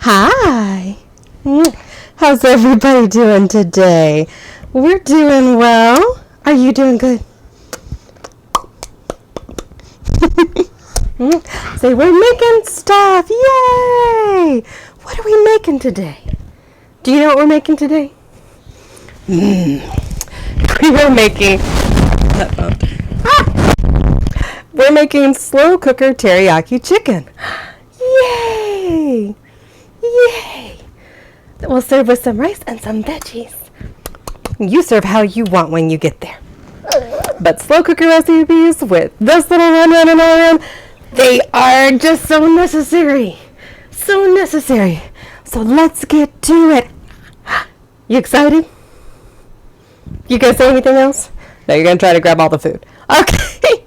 Hi! How's everybody doing today? We're doing well. Are you doing good? Say, we're making stuff! Yay! What are we making today? Do you know what we're making today? We are making... We're making slow cooker teriyaki chicken. Yay! Yay! We'll serve with some rice and some veggies. You serve how you want when you get there. But slow cooker recipes with this little run, they are just so necessary. So necessary. So let's get to it. You excited? You gonna say anything else? No, you're gonna try to grab all the food. Okay.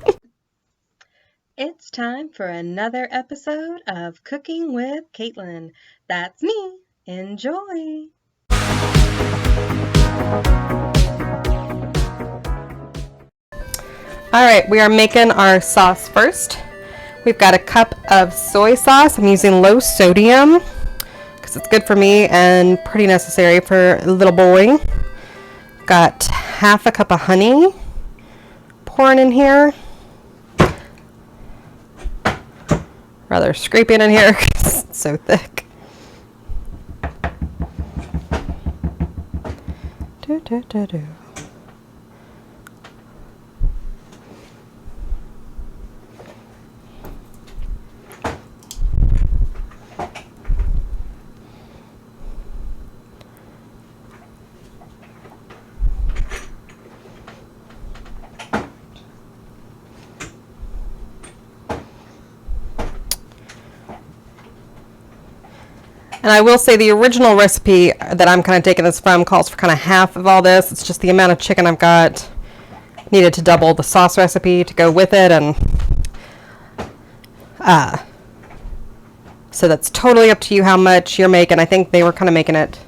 It's time for another episode of Cooking with Kaitlin. That's me. Enjoy. Alright, we are making our sauce first. We've got a cup of soy sauce. I'm using low sodium because it's good for me and pretty necessary for a little boy. Got half a cup of honey pouring in here. Rather scraping in here because it's so thick. Do. And I will say the original recipe that I'm kind of taking this from calls for kind of half of all this. It's just the amount of chicken I've got. Needed to double the sauce recipe to go with it, and so that's totally up to you how much you're making. I think they were kind of making it,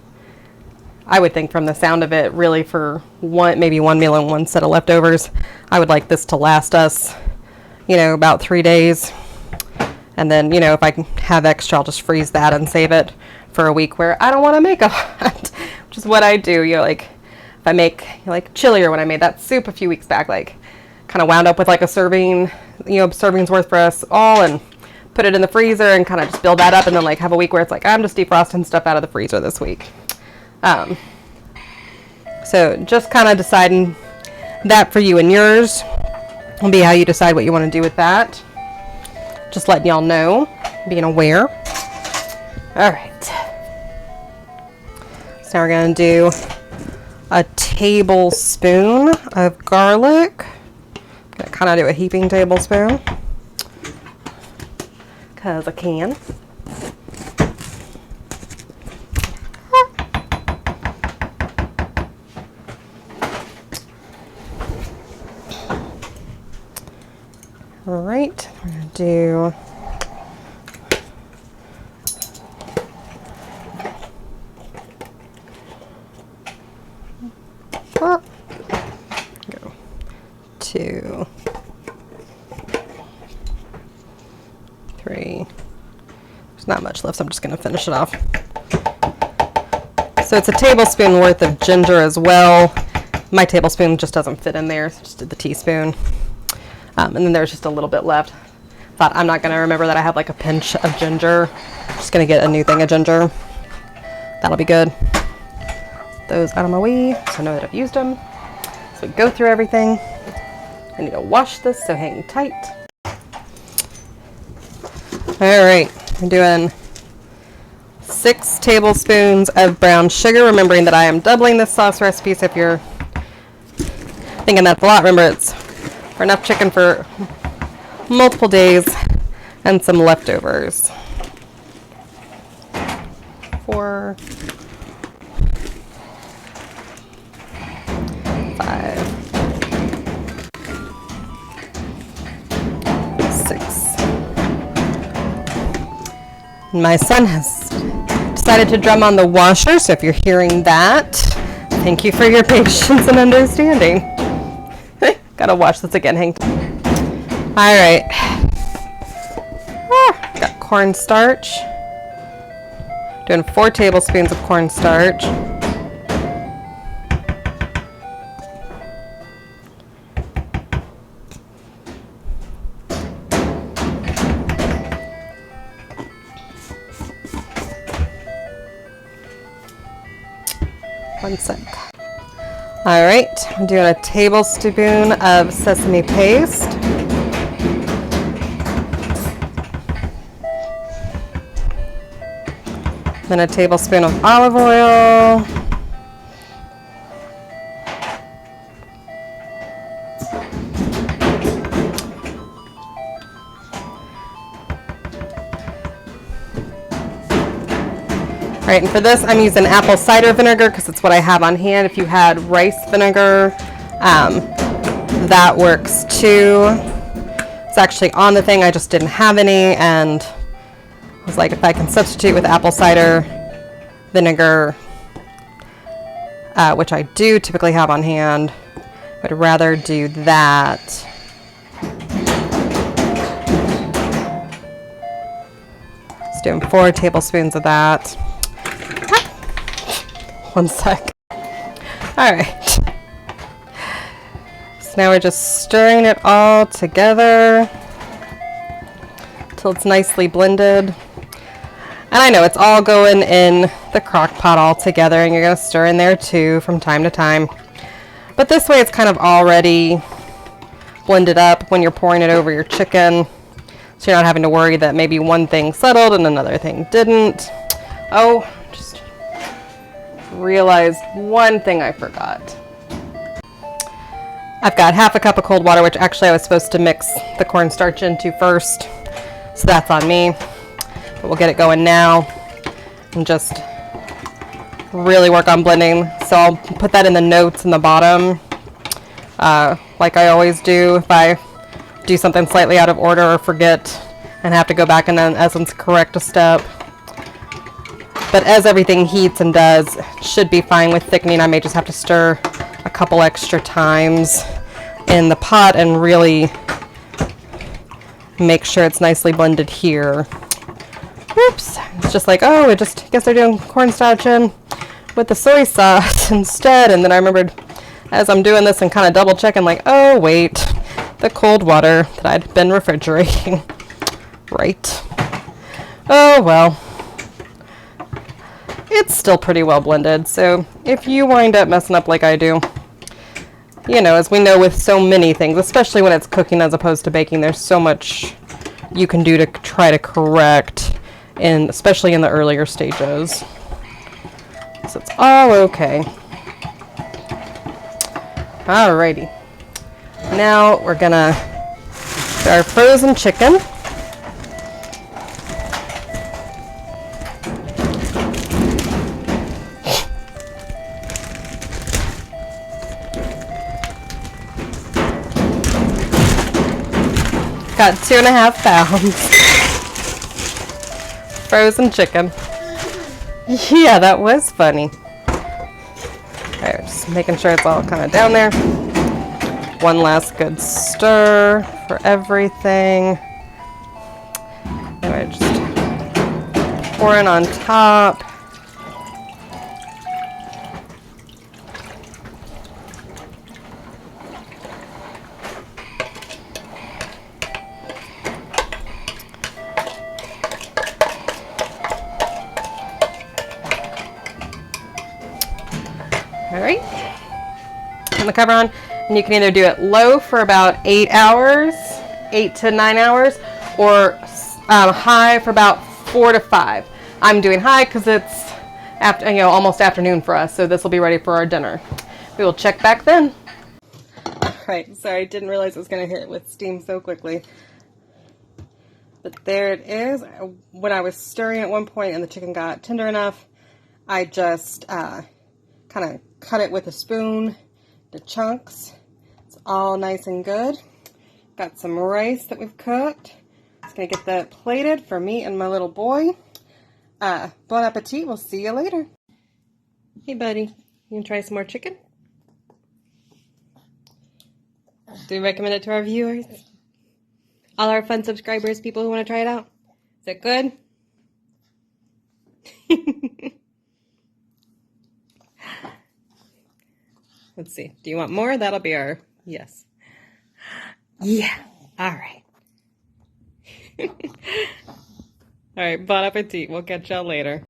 I would think from the sound of it, really for maybe one meal and one set of leftovers. I would like this to last us, about 3 days. And then, if I can have extra, I'll just freeze that and save it for a week where I don't want to make a lot, which is what I do. If I make chili, or when I made that soup a few weeks back, kind of wound up with a serving, serving's worth for us all, and put it in the freezer and kind of just build that up, and then have a week where it's I'm just defrosting stuff out of the freezer this week. So just kind of deciding that for you and yours will be how you decide what you want to do with that. Just letting y'all know, being aware. All right. So now we're going to do a tablespoon of garlic. I'm going to kind of do a heaping tablespoon because I can. All right, we're going to do go 2, 3. There's not much left, so I'm just going to finish it off. So it's a tablespoon worth of ginger as well. My tablespoon just doesn't fit in there, so I just did the teaspoon. And then there's just a little bit left. Thought I'm not going to remember that I have a pinch of ginger. Just going to get a new thing of ginger. That'll be good. Those out of my way so I know that I've used them. So we go through everything. I need to wash this, so hang tight. Alright, I'm doing 6 tablespoons of brown sugar, remembering that I am doubling this sauce recipe, so if you're thinking that's a lot, remember it's for enough chicken for multiple days and some leftovers. 4, 5, 6. My son has decided to drum on the washer, so if you're hearing that, thank you for your patience and understanding. Gotta watch this again, hang tight. Alright. Got cornstarch. Doing 4 tablespoons of cornstarch. One sec. All right, I'm doing a tablespoon of sesame paste. Then a tablespoon of olive oil. All right, and for this, I'm using apple cider vinegar because it's what I have on hand. If you had rice vinegar, that works too. It's actually on the thing, I just didn't have any, and I was like, if I can substitute with apple cider vinegar, which I do typically have on hand, I'd rather do that. Just doing 4 tablespoons of that. One sec. All right. So now we're just stirring it all together till it's nicely blended. And I know it's all going in the crock pot all together, and you're going to stir in there too from time to time. But this way it's kind of already blended up when you're pouring it over your chicken. So you're not having to worry that maybe one thing settled and another thing didn't. Oh, just realized one thing I forgot. I've got half a cup of cold water, which actually I was supposed to mix the cornstarch into first. So that's on me. But we'll get it going now and just really work on blending. So I'll put that in the notes in the bottom, like I always do if I do something slightly out of order or forget and have to go back and then in essence correct a step. But as everything heats and does, it should be fine with thickening. I may just have to stir a couple extra times in the pot and really make sure it's nicely blended here. Oops, it's just like, oh, I guess they're doing cornstarch in with the soy sauce instead. And then I remembered as I'm doing this and kind of double checking, like, oh, wait, the cold water that I'd been refrigerating. Right. Oh, well. It's still pretty well blended, so if you wind up messing up like I do, you know, as we know with so many things, especially when it's cooking as opposed to baking, there's so much you can do to try to correct, especially in the earlier stages. So it's all okay. Alrighty. Now we're gonna do our frozen chicken. Got 2.5 pounds frozen chicken. Yeah, that was funny. Alright, just making sure it's all kind of down there. One last good stir for everything. Alright, just pouring on top. All right, turn the cover on, and you can either do it low for about 8 hours, 8 to 9 hours, or high for about 4 to 5. I'm doing high because it's almost afternoon for us, so this will be ready for our dinner. We will check back then. All right, sorry, I didn't realize it was going to hit with steam so quickly. But there it is. When I was stirring at one point and the chicken got tender enough, I just kind of cut it with a spoon to chunks. It's all nice and good. Got some rice that we've cooked. Just gonna get that plated for me and my little boy. Bon appetit. We'll see you later. Hey buddy, you gonna try some more chicken? Do we recommend it to our viewers? All our fun subscribers, people who want to try it out? Is it good? Let's see. Do you want more? That'll be our yes. Yeah. All right. All right. Bon appetit. We'll catch y'all later.